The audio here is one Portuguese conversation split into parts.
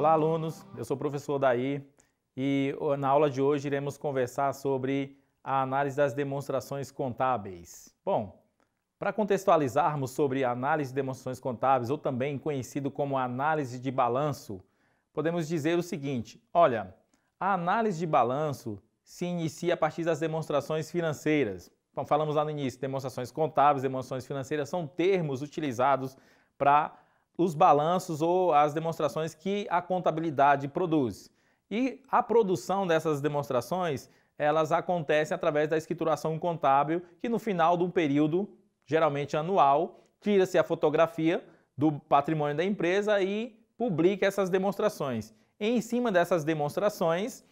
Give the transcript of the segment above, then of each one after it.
Olá, alunos! Eu sou o professor Daí e na aula de hoje iremos conversar sobre a análise das demonstrações contábeis. Bom, para contextualizarmos sobre a análise de demonstrações contábeis, ou também conhecido como análise de balanço, podemos dizer o seguinte: olha, a análise de balanço se inicia a partir das demonstrações financeiras. Então, falamos lá no início, demonstrações contábeis, demonstrações financeiras são termos utilizados para os balanços ou as demonstrações que a contabilidade produz. E a produção dessas demonstrações, elas acontecem através da escrituração contábil, que no final de um período, geralmente anual, tira-se a fotografia do patrimônio da empresa e publica essas demonstrações. E em cima dessas demonstrações,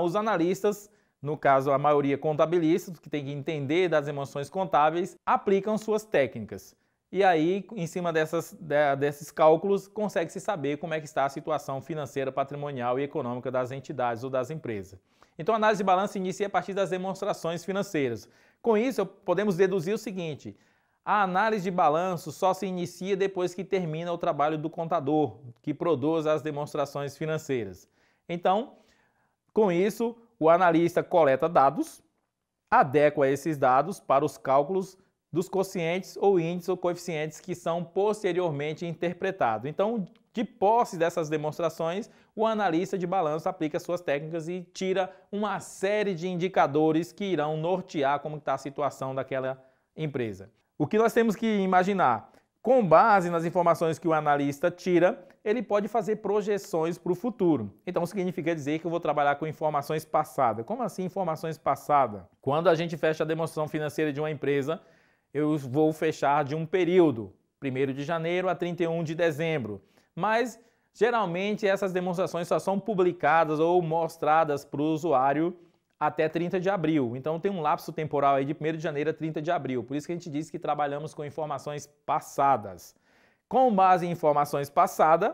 os analistas, no caso a maioria contabilistas, que tem que entender das demonstrações contábeis, aplicam suas técnicas. E aí, em cima desses cálculos, consegue-se saber como é que está a situação financeira, patrimonial e econômica das entidades ou das empresas. Então, a análise de balanço inicia a partir das demonstrações financeiras. Com isso, podemos deduzir o seguinte: a análise de balanço só se inicia depois que termina o trabalho do contador, que produz as demonstrações financeiras. Então, com isso, o analista coleta dados, adequa esses dados para os cálculos dos quocientes ou índices ou coeficientes que são posteriormente interpretados. Então, de posse dessas demonstrações, o analista de balanço aplica suas técnicas e tira uma série de indicadores que irão nortear como está a situação daquela empresa. O que nós temos que imaginar? Com base nas informações que o analista tira, ele pode fazer projeções para o futuro. Então, significa dizer que eu vou trabalhar com informações passadas. Como assim informações passadas? Quando a gente fecha a demonstração financeira de uma empresa, eu vou fechar de um período, 1º de janeiro a 31 de dezembro. Mas, geralmente, essas demonstrações só são publicadas ou mostradas para o usuário até 30 de abril. Então, tem um lapso temporal aí de 1º de janeiro a 30 de abril. Por isso que a gente diz que trabalhamos com informações passadas. Com base em informações passadas,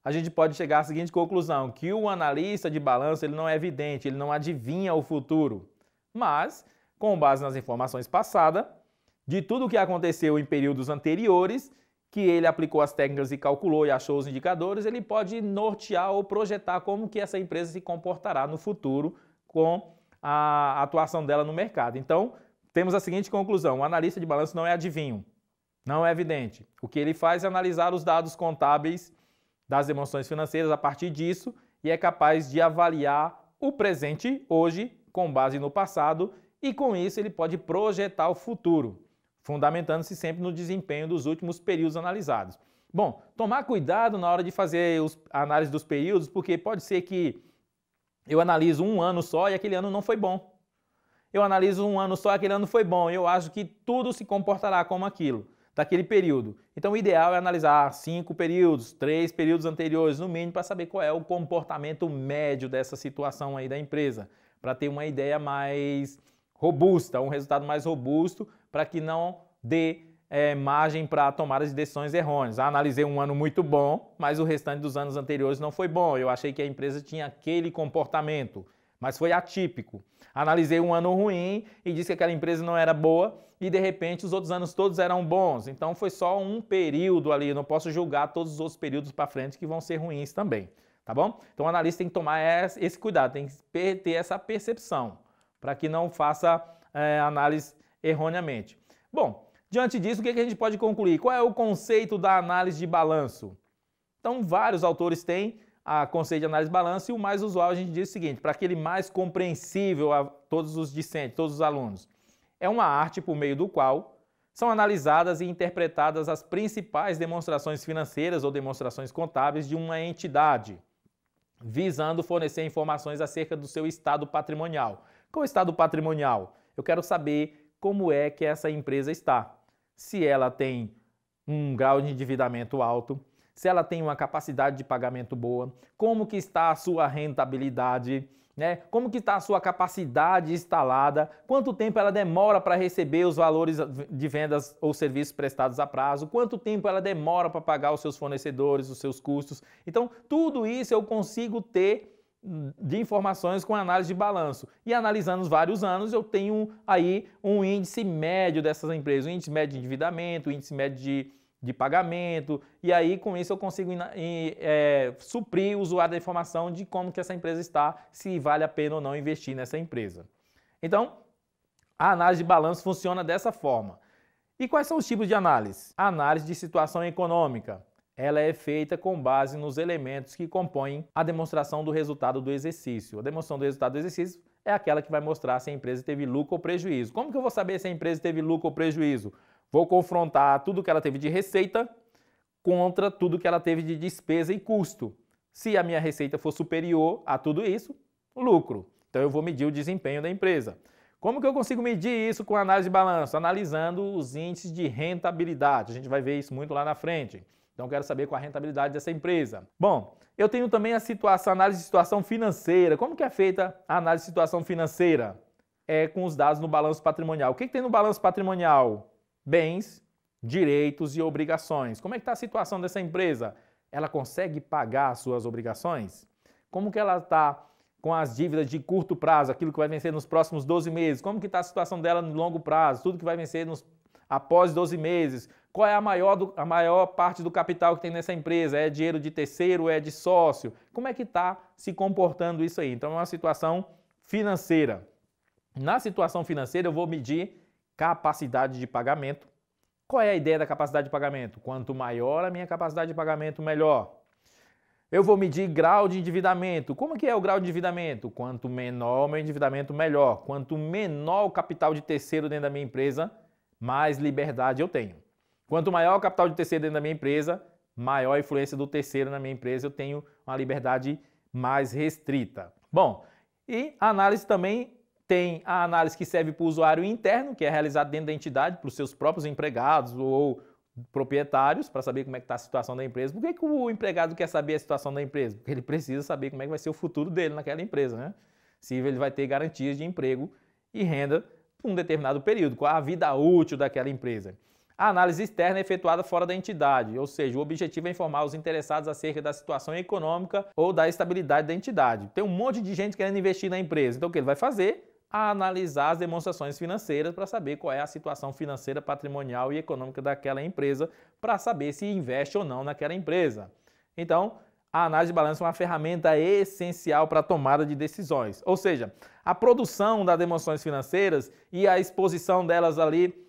a gente pode chegar à seguinte conclusão: que o analista de balanço ele não é vidente, ele não adivinha o futuro. Mas, com base nas informações passadas, de tudo o que aconteceu em períodos anteriores, que ele aplicou as técnicas e calculou e achou os indicadores, ele pode nortear ou projetar como que essa empresa se comportará no futuro com a atuação dela no mercado. Então, temos a seguinte conclusão: o analista de balanço não é adivinho, não é evidente. O que ele faz é analisar os dados contábeis das demonstrações financeiras a partir disso e é capaz de avaliar o presente hoje com base no passado e com isso ele pode projetar o futuro, fundamentando-se sempre no desempenho dos últimos períodos analisados. Bom, tomar cuidado na hora de fazer a análise dos períodos, porque pode ser que eu analiso um ano só e aquele ano não foi bom. Eu analiso um ano só e aquele ano foi bom. Eu acho que tudo se comportará como aquilo, daquele período. Então o ideal é analisar 5 períodos, 3 períodos anteriores, no mínimo, para saber qual é o comportamento médio dessa situação aí da empresa, para ter uma ideia mais robusta, um resultado mais robusto, para que não dê margem para tomada de decisões errôneas. Analisei um ano muito bom, mas o restante dos anos anteriores não foi bom. Eu achei que a empresa tinha aquele comportamento, mas foi atípico. Analisei um ano ruim e disse que aquela empresa não era boa e, de repente, os outros anos todos eram bons. Então, foi só um período ali. Eu não posso julgar todos os outros períodos para frente que vão ser ruins também, tá bom? Então, o analista tem que tomar esse cuidado, tem que ter essa percepção, para que não faça análise erroneamente. Bom, diante disso, o que a gente pode concluir? Qual é o conceito da análise de balanço? Então, vários autores têm o conceito de análise de balanço e o mais usual a gente diz o seguinte, para aquele mais compreensível a todos os discentes, todos os alunos. É uma arte por meio do qual são analisadas e interpretadas as principais demonstrações financeiras ou demonstrações contábeis de uma entidade, visando fornecer informações acerca do seu estado patrimonial. Qual é o estado patrimonial? Eu quero saber como é que essa empresa está. Se ela tem um grau de endividamento alto, se ela tem uma capacidade de pagamento boa, como que está a sua rentabilidade, né? Como que está a sua capacidade instalada, quanto tempo ela demora para receber os valores de vendas ou serviços prestados a prazo, quanto tempo ela demora para pagar os seus fornecedores, os seus custos. Então, tudo isso eu consigo ter de informações com análise de balanço. E analisando os vários anos, eu tenho aí um índice médio dessas empresas, um índice médio de endividamento, um índice médio de de pagamento, e aí com isso eu consigo suprir o usuário da informação de como que essa empresa está, se vale a pena ou não investir nessa empresa. Então, a análise de balanço funciona dessa forma. E quais são os tipos de análise? A análise de situação econômica. Ela é feita com base nos elementos que compõem a demonstração do resultado do exercício. A demonstração do resultado do exercício é aquela que vai mostrar se a empresa teve lucro ou prejuízo. Como que eu vou saber se a empresa teve lucro ou prejuízo? Vou confrontar tudo que ela teve de receita contra tudo que ela teve de despesa e custo. Se a minha receita for superior a tudo isso, lucro. Então eu vou medir o desempenho da empresa. Como que eu consigo medir isso com análise de balanço? Analisando os índices de rentabilidade. A gente vai ver isso muito lá na frente. Então, eu quero saber qual a rentabilidade dessa empresa. Bom, eu tenho também a análise de situação financeira. Como que é feita a análise de situação financeira? É com os dados no balanço patrimonial. O que tem no balanço patrimonial? Bens, direitos e obrigações. Como é que está a situação dessa empresa? Ela consegue pagar as suas obrigações? Como que ela está com as dívidas de curto prazo, aquilo que vai vencer nos próximos 12 meses? Como que está a situação dela no longo prazo? Tudo que vai vencer após 12 meses? Qual é a maior parte do capital que tem nessa empresa? É dinheiro de terceiro, é de sócio? Como é que está se comportando isso aí? Então, é uma situação financeira. Na situação financeira, eu vou medir capacidade de pagamento. Qual é a ideia da capacidade de pagamento? Quanto maior a minha capacidade de pagamento, melhor. Eu vou medir grau de endividamento. Como que é o grau de endividamento? Quanto menor o meu endividamento, melhor. Quanto menor o capital de terceiro dentro da minha empresa, mais liberdade eu tenho. Quanto maior o capital de terceiro dentro da minha empresa, maior a influência do terceiro na minha empresa, eu tenho uma liberdade mais restrita. Bom, e a análise também tem a análise que serve para o usuário interno, que é realizado dentro da entidade, para os seus próprios empregados ou proprietários, para saber como é que está a situação da empresa. Por que o empregado quer saber a situação da empresa? Porque ele precisa saber como é que vai ser o futuro dele naquela empresa, né? Se ele vai ter garantias de emprego e renda por um determinado período, qual a vida útil daquela empresa. A análise externa é efetuada fora da entidade, ou seja, o objetivo é informar os interessados acerca da situação econômica ou da estabilidade da entidade. Tem um monte de gente querendo investir na empresa, então o que ele vai fazer? Analisar as demonstrações financeiras para saber qual é a situação financeira, patrimonial e econômica daquela empresa, para saber se investe ou não naquela empresa. Então, a análise de balanço é uma ferramenta essencial para a tomada de decisões. Ou seja, a produção das demonstrações financeiras e a exposição delas ali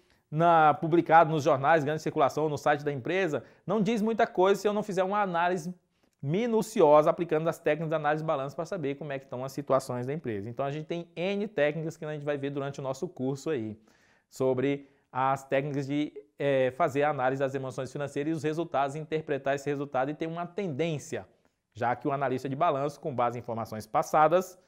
publicado nos jornais, grande circulação, no site da empresa, não diz muita coisa se eu não fizer uma análise minuciosa aplicando as técnicas de análise de balanço para saber como é que estão as situações da empresa. Então a gente tem N técnicas que a gente vai ver durante o nosso curso aí, sobre as técnicas de fazer a análise das demonstrações financeiras e os resultados, interpretar esse resultado e ter uma tendência, já que o analista de balanço, com base em informações passadas,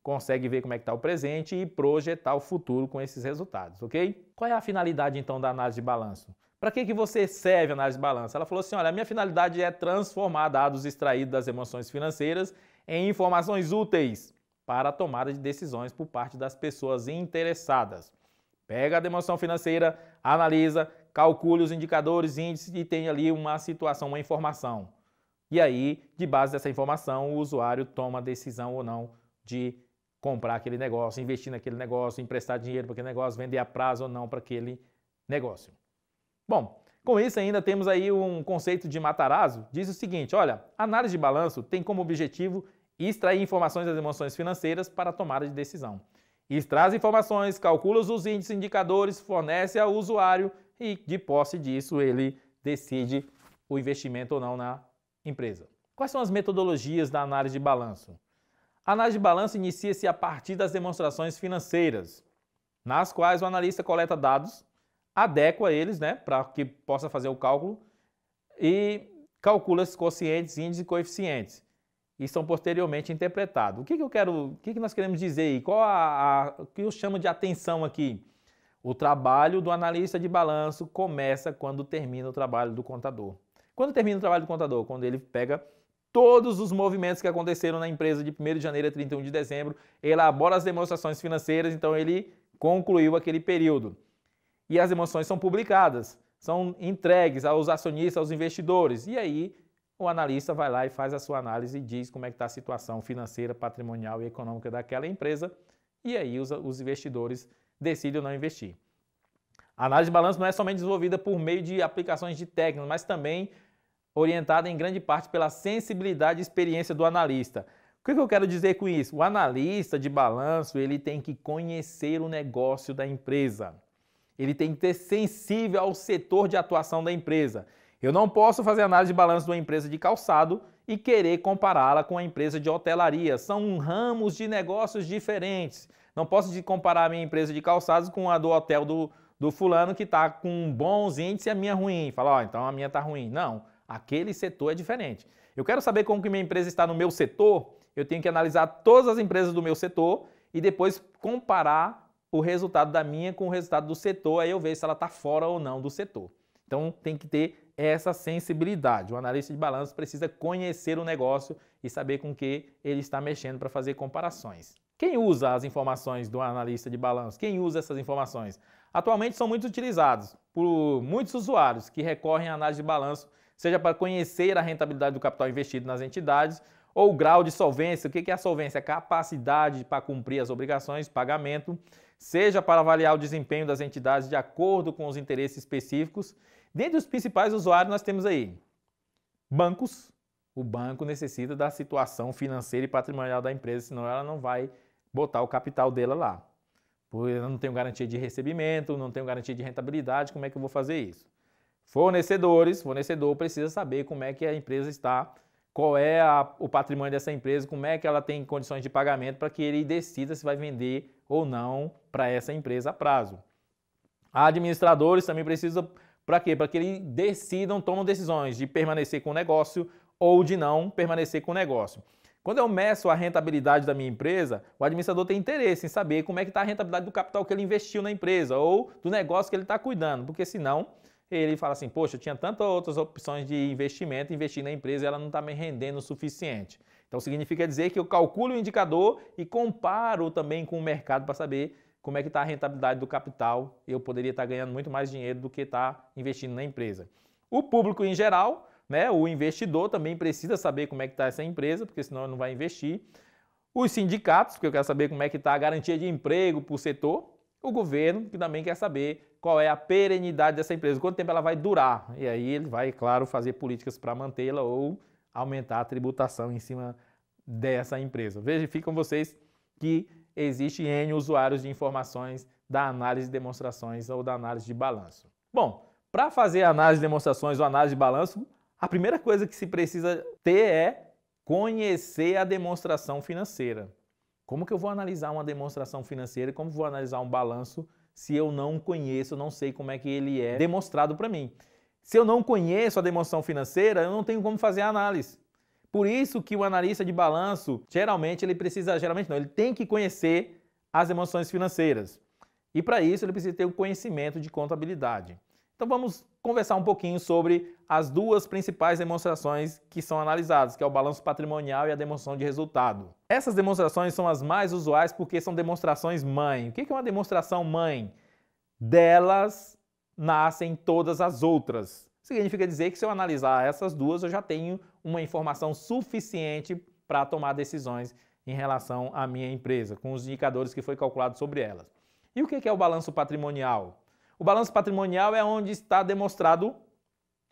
consegue ver como é que está o presente e projetar o futuro com esses resultados, ok? Qual é a finalidade então da análise de balanço? Para que você serve a análise de balanço? Ela falou assim, olha, a minha finalidade é transformar dados extraídos das emoções financeiras em informações úteis para a tomada de decisões por parte das pessoas interessadas. Pega a demonstração financeira, analisa, calcule os indicadores, índices e tem ali uma situação, uma informação. E aí, de base dessa informação, o usuário toma a decisão ou não de comprar aquele negócio, investir naquele negócio, emprestar dinheiro para aquele negócio, vender a prazo ou não para aquele negócio. Bom, com isso ainda temos aí um conceito de Matarazzo, diz o seguinte, olha, a análise de balanço tem como objetivo extrair informações das emoções financeiras para a tomada de decisão. Extrai as informações, calcula os índices, indicadores, fornece ao usuário e, de posse disso, ele decide o investimento ou não na empresa. Quais são as metodologias da análise de balanço? A análise de balanço inicia-se a partir das demonstrações financeiras, nas quais o analista coleta dados, adequa eles, né, para que possa fazer o cálculo e calcula os quocientes, índices e coeficientes. E são posteriormente interpretados. O que nós queremos dizer aí? O que eu chamo de atenção aqui? O trabalho do analista de balanço começa quando termina o trabalho do contador. Quando termina o trabalho do contador? Quando ele pega todos os movimentos que aconteceram na empresa de 1º de janeiro a 31 de dezembro, elabora as demonstrações financeiras, então ele concluiu aquele período. E as demonstrações são publicadas, são entregues aos acionistas, aos investidores. E aí o analista vai lá e faz a sua análise e diz como é que está a situação financeira, patrimonial e econômica daquela empresa. E aí os investidores decidem ou não investir. A análise de balanço não é somente desenvolvida por meio de aplicações de técnicas, mas também orientada em grande parte pela sensibilidade e experiência do analista. O que eu quero dizer com isso? O analista de balanço, ele tem que conhecer o negócio da empresa. Ele tem que ser sensível ao setor de atuação da empresa. Eu não posso fazer análise de balanço de uma empresa de calçado e querer compará-la com a empresa de hotelaria. São ramos de negócios diferentes. Não posso comparar a minha empresa de calçados com a do hotel do fulano que está com bons índices e a minha ruim. Fala, ó, então a minha está ruim. Não, aquele setor é diferente. Eu quero saber como que minha empresa está no meu setor, eu tenho que analisar todas as empresas do meu setor e depois comparar o resultado da minha com o resultado do setor, aí eu vejo se ela está fora ou não do setor. Então tem que ter essa sensibilidade. O analista de balanço precisa conhecer o negócio e saber com que ele está mexendo para fazer comparações. Quem usa as informações do analista de balanço? Quem usa essas informações? Atualmente são muito utilizados por muitos usuários que recorrem à análise de balanço, seja para conhecer a rentabilidade do capital investido nas entidades ou o grau de solvência. O que é a solvência? A capacidade para cumprir as obrigações de pagamento, seja para avaliar o desempenho das entidades de acordo com os interesses específicos. Dentre os principais usuários nós temos aí bancos. O banco necessita da situação financeira e patrimonial da empresa, senão ela não vai botar o capital dela lá. Porque eu não tenho garantia de recebimento, não tenho garantia de rentabilidade, como é que eu vou fazer isso? Fornecedores, fornecedor precisa saber como é que a empresa está, qual é o patrimônio dessa empresa, como é que ela tem condições de pagamento para que ele decida se vai vender ou não para essa empresa a prazo. Administradores também precisam, para quê? Para que eles decidam, tomam decisões de permanecer com o negócio ou de não permanecer com o negócio. Quando eu meço a rentabilidade da minha empresa, o administrador tem interesse em saber como é que está a rentabilidade do capital que ele investiu na empresa ou do negócio que ele está cuidando, porque senão ele fala assim, poxa, eu tinha tantas outras opções de investimento, investir na empresa e ela não está me rendendo o suficiente. Então significa dizer que eu calculo o indicador e comparo também com o mercado para saber como é que está a rentabilidade do capital. Eu poderia estar ganhando muito mais dinheiro do que estar investindo na empresa. O público em geral, né, o investidor também precisa saber como é que está essa empresa, porque senão ele não vai investir. Os sindicatos, porque eu quero saber como é que está a garantia de emprego para o setor. O governo, que também quer saber qual é a perenidade dessa empresa, quanto tempo ela vai durar. E aí ele vai, claro, fazer políticas para mantê-la ou aumentar a tributação em cima dessa empresa. Verificam vocês que existe N usuários de informações da análise de demonstrações ou da análise de balanço. Bom, para fazer a análise de demonstrações ou análise de balanço, a primeira coisa que se precisa ter é conhecer a demonstração financeira. Como que eu vou analisar uma demonstração financeira? Como vou analisar um balanço se eu não conheço, não sei como é que ele é demonstrado para mim? Se eu não conheço a demonstração financeira, eu não tenho como fazer a análise. Por isso que o analista de balanço, ele tem que conhecer as demonstrações financeiras. E para isso ele precisa ter o conhecimento de contabilidade. Então vamos conversar um pouquinho sobre as duas principais demonstrações que são analisadas, que é o balanço patrimonial e a demonstração de resultado. Essas demonstrações são as mais usuais porque são demonstrações mãe. O que é uma demonstração mãe? Delas nascem todas as outras. Significa dizer que se eu analisar essas duas, eu já tenho uma informação suficiente para tomar decisões em relação à minha empresa, com os indicadores que foi calculado sobre elas. E o que é o balanço patrimonial? O balanço patrimonial é onde está demonstrado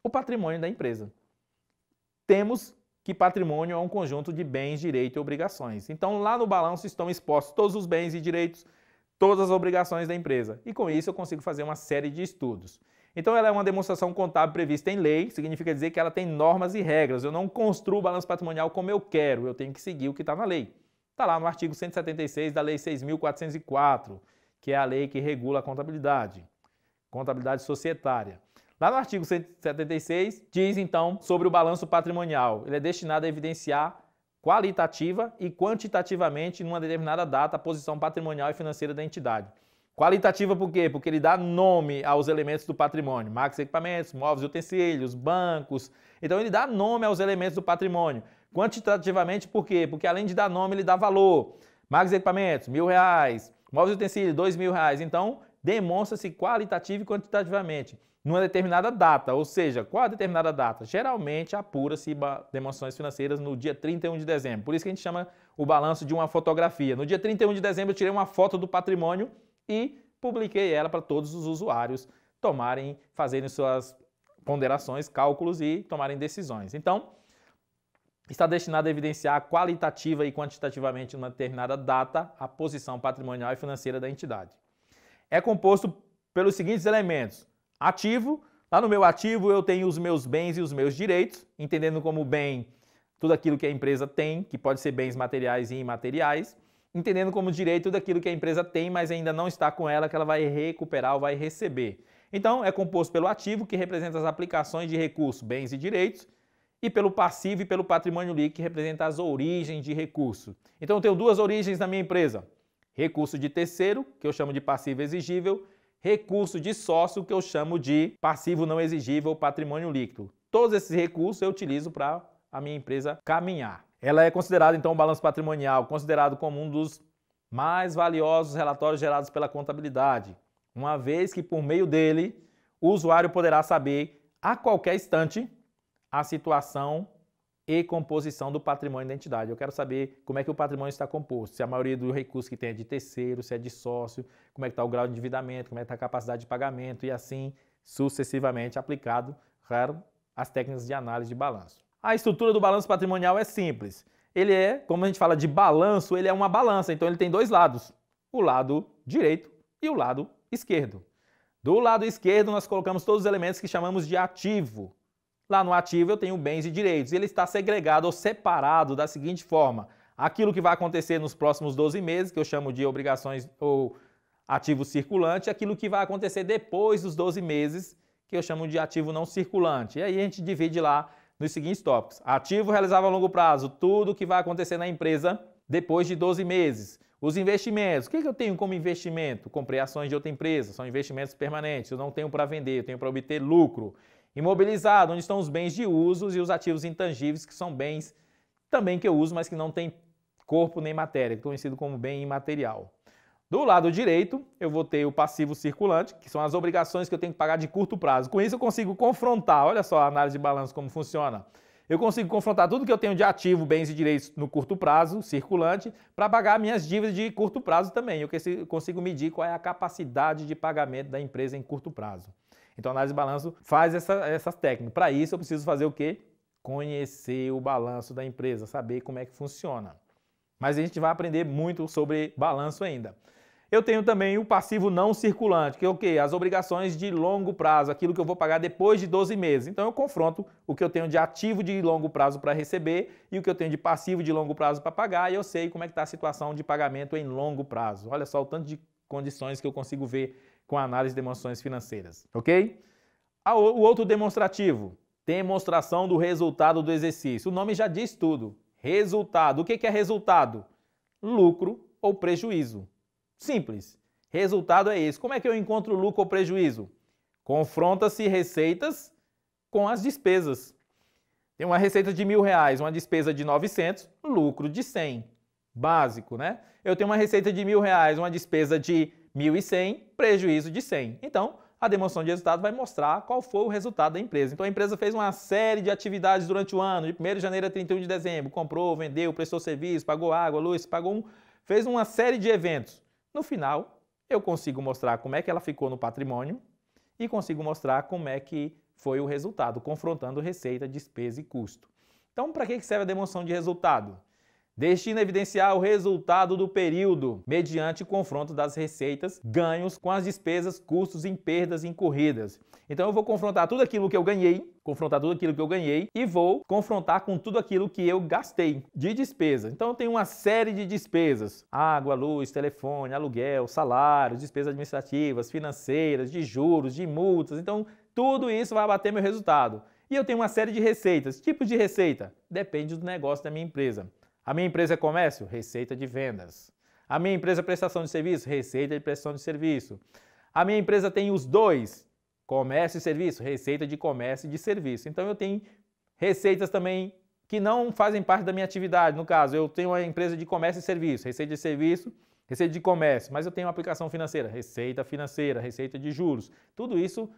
o patrimônio da empresa. Temos que patrimônio é um conjunto de bens, direitos e obrigações. Então, lá no balanço estão expostos todos os bens e direitos, todas as obrigações da empresa. E com isso eu consigo fazer uma série de estudos. Então, ela é uma demonstração contábil prevista em lei, significa dizer que ela tem normas e regras. Eu não construo o balanço patrimonial como eu quero, eu tenho que seguir o que está na lei. Está lá no artigo 176 da Lei 6.404, que é a lei que regula a contabilidade societária. Lá no artigo 176 diz então sobre o balanço patrimonial. Ele é destinado a evidenciar qualitativa e quantitativamente numa determinada data a posição patrimonial e financeira da entidade. Qualitativa por quê? Porque ele dá nome aos elementos do patrimônio, máquinas e equipamentos, móveis e utensílios, bancos. Então ele dá nome aos elementos do patrimônio. Quantitativamente por quê? Porque além de dar nome, ele dá valor. Máquinas e equipamentos, R$1.000. Móveis e utensílios, R$2.000. Então demonstra-se qualitativa e quantitativamente numa determinada data, ou seja, qual a determinada data? Geralmente apura-se demonstrações financeiras no dia 31 de dezembro, por isso que a gente chama o balanço de uma fotografia. No dia 31 de dezembro eu tirei uma foto do patrimônio e publiquei ela para todos os usuários fazerem suas ponderações, cálculos e tomarem decisões. Então, está destinado a evidenciar qualitativa e quantitativamente numa determinada data a posição patrimonial e financeira da entidade. É composto pelos seguintes elementos: ativo. Lá no meu ativo eu tenho os meus bens e os meus direitos, entendendo como bem tudo aquilo que a empresa tem, que pode ser bens materiais e imateriais, entendendo como direito tudo aquilo que a empresa tem, mas ainda não está com ela, que ela vai recuperar ou vai receber. Então, é composto pelo ativo, que representa as aplicações de recursos, bens e direitos, e pelo passivo e pelo patrimônio líquido, que representa as origens de recurso. Então, eu tenho duas origens na minha empresa: recurso de terceiro, que eu chamo de passivo exigível, recurso de sócio, que eu chamo de passivo não exigível ou patrimônio líquido. Todos esses recursos eu utilizo para a minha empresa caminhar. Ela é considerada, então, o balanço patrimonial, considerado como um dos mais valiosos relatórios gerados pela contabilidade, uma vez que, por meio dele, o usuário poderá saber, a qualquer instante, a situação e composição do patrimônio da entidade. Eu quero saber como é que o patrimônio está composto, se a maioria do recurso que tem é de terceiro, se é de sócio, como é que está o grau de endividamento, como é que está a capacidade de pagamento e assim sucessivamente aplicado, claro, as técnicas de análise de balanço. A estrutura do balanço patrimonial é simples. Ele é, como a gente fala de balanço, ele é uma balança, então ele tem dois lados, o lado direito e o lado esquerdo. Do lado esquerdo nós colocamos todos os elementos que chamamos de ativo. Lá no ativo eu tenho bens e direitos. Ele está segregado ou separado da seguinte forma: aquilo que vai acontecer nos próximos 12 meses, que eu chamo de obrigações ou ativo circulante, e aquilo que vai acontecer depois dos 12 meses, que eu chamo de ativo não circulante. E aí a gente divide lá nos seguintes tópicos: ativo realizável a longo prazo, tudo que vai acontecer na empresa depois de 12 meses. Os investimentos, o que eu tenho como investimento? Comprei ações de outra empresa, são investimentos permanentes, eu não tenho para vender, eu tenho para obter lucro. Imobilizado, onde estão os bens de uso e os ativos intangíveis, que são bens também que eu uso, mas que não têm corpo nem matéria, conhecido como bem imaterial. Do lado direito, eu vou ter o passivo circulante, que são as obrigações que eu tenho que pagar de curto prazo. Com isso eu consigo confrontar, olha só a análise de balanço como funciona. Eu consigo confrontar tudo que eu tenho de ativo, bens e direitos no curto prazo, circulante, para pagar minhas dívidas de curto prazo também. Eu consigo medir qual é a capacidade de pagamento da empresa em curto prazo. Então, a análise de balanço faz essas técnicas. Para isso, eu preciso fazer o quê? Conhecer o balanço da empresa, saber como é que funciona. Mas a gente vai aprender muito sobre balanço ainda. Eu tenho também o passivo não circulante, que é o quê? As obrigações de longo prazo, aquilo que eu vou pagar depois de 12 meses. Então, eu confronto o que eu tenho de ativo de longo prazo para receber e o que eu tenho de passivo de longo prazo para pagar, e eu sei como é que está a situação de pagamento em longo prazo. Olha só o tanto de condições que eu consigo ver com a análise de demonstrações financeiras, ok? O outro demonstrativo, demonstração do resultado do exercício. O nome já diz tudo. Resultado. O que é resultado? Lucro ou prejuízo. Simples. Resultado é esse. Como é que eu encontro lucro ou prejuízo? Confronta-se receitas com as despesas. Tem uma receita de R$1.000, uma despesa de 900, lucro de 100. Básico, né? Eu tenho uma receita de R$1.000, uma despesa de 1.100, prejuízo de 100. Então, a demonstração de resultado vai mostrar qual foi o resultado da empresa. Então, a empresa fez uma série de atividades durante o ano, de 1º de janeiro a 31 de dezembro, comprou, vendeu, prestou serviço, pagou água, luz, fez uma série de eventos. No final, eu consigo mostrar como é que ela ficou no patrimônio e consigo mostrar como é que foi o resultado, confrontando receita, despesa e custo. Então, para que serve a demonstração de resultado? Destina a evidenciar o resultado do período, mediante o confronto das receitas, ganhos com as despesas, custos e perdas incorridas. Então eu vou confrontar tudo aquilo que eu ganhei, e vou confrontar com tudo aquilo que eu gastei de despesa. Então eu tenho uma série de despesas: água, luz, telefone, aluguel, salários, despesas administrativas, financeiras, de juros, de multas. Então tudo isso vai abater meu resultado. E eu tenho uma série de receitas. Tipos de receita? Depende do negócio da minha empresa. A minha empresa é comércio? Receita de vendas. A minha empresa é prestação de serviço? Receita de prestação de serviço. A minha empresa tem os dois, comércio e serviço? Receita de comércio e de serviço. Então eu tenho receitas também que não fazem parte da minha atividade. No caso, eu tenho uma empresa de comércio e serviço, receita de serviço, receita de comércio, mas eu tenho uma aplicação financeira, receita de juros. Tudo isso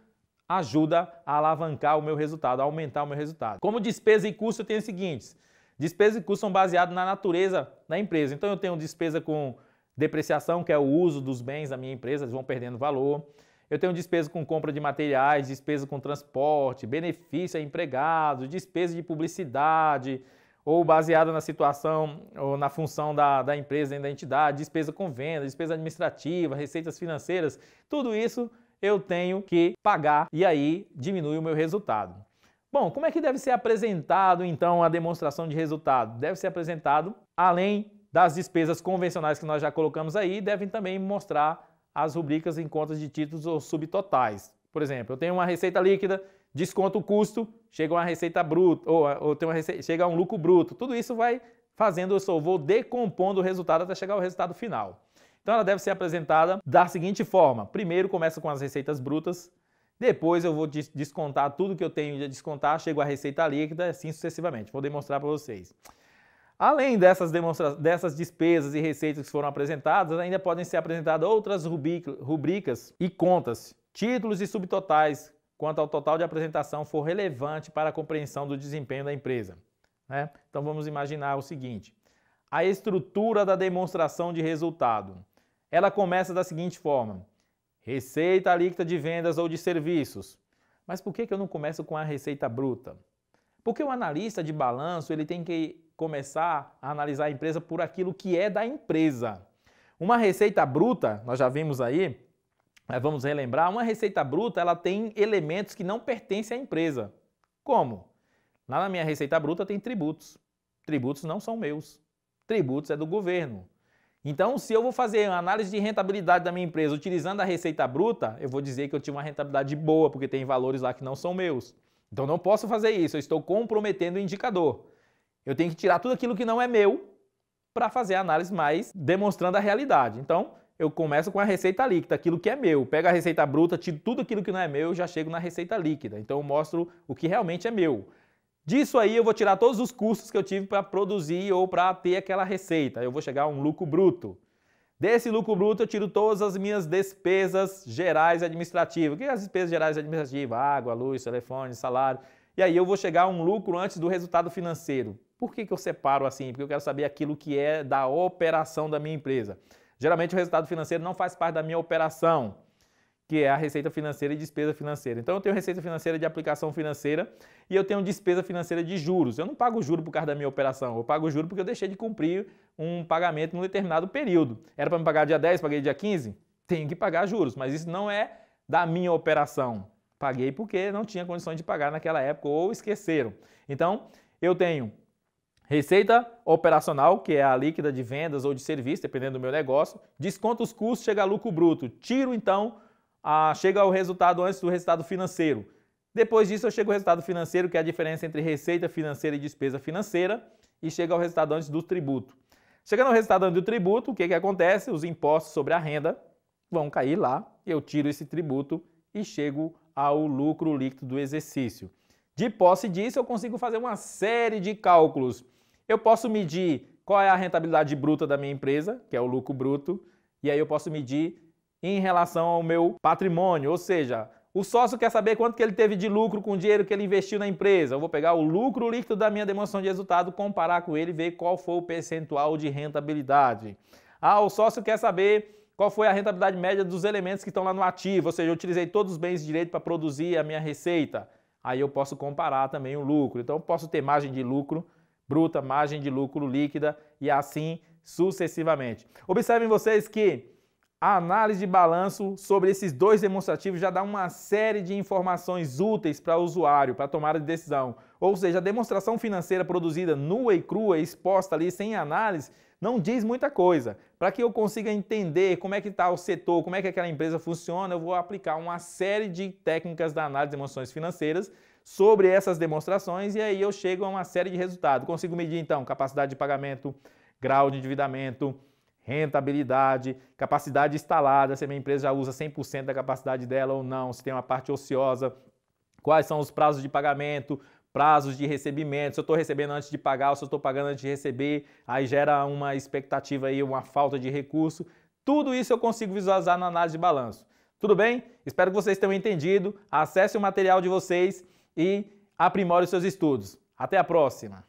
ajuda a alavancar o meu resultado, a aumentar o meu resultado. Como despesa e custo, eu tenho os seguintes: despesas e custos são baseados na natureza da empresa. Então eu tenho despesa com depreciação, que é o uso dos bens da minha empresa, eles vão perdendo valor. Eu tenho despesa com compra de materiais, despesa com transporte, benefício a empregados, despesa de publicidade, ou baseada na situação ou na função da empresa dentro da entidade, despesa com venda, despesa administrativa, receitas financeiras, tudo isso eu tenho que pagar e aí diminui o meu resultado. Bom, como é que deve ser apresentado então a demonstração de resultado? Deve ser apresentado, além das despesas convencionais que nós já colocamos aí, devem também mostrar as rubricas em contas de títulos ou subtotais. Por exemplo, eu tenho uma receita líquida, desconto o custo, chega uma receita bruta, ou chega a um lucro bruto. Tudo isso vai fazendo, eu vou decompondo o resultado até chegar ao resultado final. Então ela deve ser apresentada da seguinte forma. Primeiro começa com as receitas brutas, depois eu vou descontar tudo que eu tenho de descontar, chego à receita líquida e assim sucessivamente. Vou demonstrar para vocês. Além dessas despesas e receitas que foram apresentadas, ainda podem ser apresentadas outras rubricas e contas, títulos e subtotais, quanto ao total de apresentação for relevante para a compreensão do desempenho da empresa. Né? Então vamos imaginar o seguinte, a estrutura da demonstração de resultado. Ela começa da seguinte forma, receita líquida de vendas ou de serviços. Mas por que eu não começo com a receita bruta? Porque o analista de balanço ele tem que começar a analisar a empresa por aquilo que é da empresa. Uma receita bruta, nós já vimos aí, mas vamos relembrar, uma receita bruta ela tem elementos que não pertencem à empresa. Como? Lá na minha receita bruta tem tributos. Tributos não são meus. Tributos é do governo. Então, se eu vou fazer uma análise de rentabilidade da minha empresa utilizando a receita bruta, eu vou dizer que eu tive uma rentabilidade boa, porque tem valores lá que não são meus. Então, não posso fazer isso, eu estou comprometendo o indicador. Eu tenho que tirar tudo aquilo que não é meu para fazer a análise mais demonstrando a realidade. Então, eu começo com a receita líquida, aquilo que é meu. Pego a receita bruta, tiro tudo aquilo que não é meu e já chego na receita líquida. Então, eu mostro o que realmente é meu. Disso aí, eu vou tirar todos os custos que eu tive para produzir ou para ter aquela receita. Eu vou chegar a um lucro bruto. Desse lucro bruto, eu tiro todas as minhas despesas gerais administrativas. O que é as despesas gerais administrativas? Água, luz, telefone, salário. E aí eu vou chegar a um lucro antes do resultado financeiro. Por que eu separo assim? Porque eu quero saber aquilo que é da operação da minha empresa. Geralmente o resultado financeiro não faz parte da minha operação, que é a receita financeira e despesa financeira. Então eu tenho receita financeira de aplicação financeira e eu tenho despesa financeira de juros. Eu não pago juro por causa da minha operação, eu pago juro porque eu deixei de cumprir um pagamento em um determinado período. Era para me pagar dia 10, paguei dia 15? Tenho que pagar juros, mas isso não é da minha operação. Paguei porque não tinha condições de pagar naquela época ou esqueceram. Então eu tenho receita operacional, que é a líquida de vendas ou de serviço, dependendo do meu negócio, desconto os custos, chega a lucro bruto. Tiro então, chega ao resultado antes do resultado financeiro. Depois disso eu chego ao resultado financeiro, que é a diferença entre receita financeira e despesa financeira, e chega ao resultado antes do tributo. Chegando ao resultado antes do tributo, o que acontece? Os impostos sobre a renda vão cair lá, eu tiro esse tributo e chego ao lucro líquido do exercício. De posse disso, eu consigo fazer uma série de cálculos. Eu posso medir qual é a rentabilidade bruta da minha empresa, que é o lucro bruto, e aí eu posso medir em relação ao meu patrimônio, ou seja, o sócio quer saber quanto que ele teve de lucro com o dinheiro que ele investiu na empresa. Eu vou pegar o lucro líquido da minha demonstração de resultado, comparar com ele e ver qual foi o percentual de rentabilidade. O sócio quer saber qual foi a rentabilidade média dos elementos que estão lá no ativo, ou seja, eu utilizei todos os bens de direito para produzir a minha receita. Aí eu posso comparar também o lucro. Então eu posso ter margem de lucro bruta, margem de lucro líquida e assim sucessivamente. Observem vocês que a análise de balanço sobre esses dois demonstrativos já dá uma série de informações úteis para o usuário, para a tomada de decisão. Ou seja, a demonstração financeira produzida nua e crua, exposta ali sem análise, não diz muita coisa. Para que eu consiga entender como é que está o setor, como é que aquela empresa funciona, eu vou aplicar uma série de técnicas da análise de demonstrações financeiras sobre essas demonstrações e aí eu chego a uma série de resultados. Consigo medir então capacidade de pagamento, grau de endividamento, rentabilidade, capacidade instalada, se a minha empresa já usa 100% da capacidade dela ou não, se tem uma parte ociosa, quais são os prazos de pagamento, prazos de recebimento, se eu estou recebendo antes de pagar ou se eu estou pagando antes de receber, aí gera uma expectativa aí, uma falta de recurso. Tudo isso eu consigo visualizar na análise de balanço. Tudo bem? Espero que vocês tenham entendido. Acesse o material de vocês e aprimore os seus estudos. Até a próxima!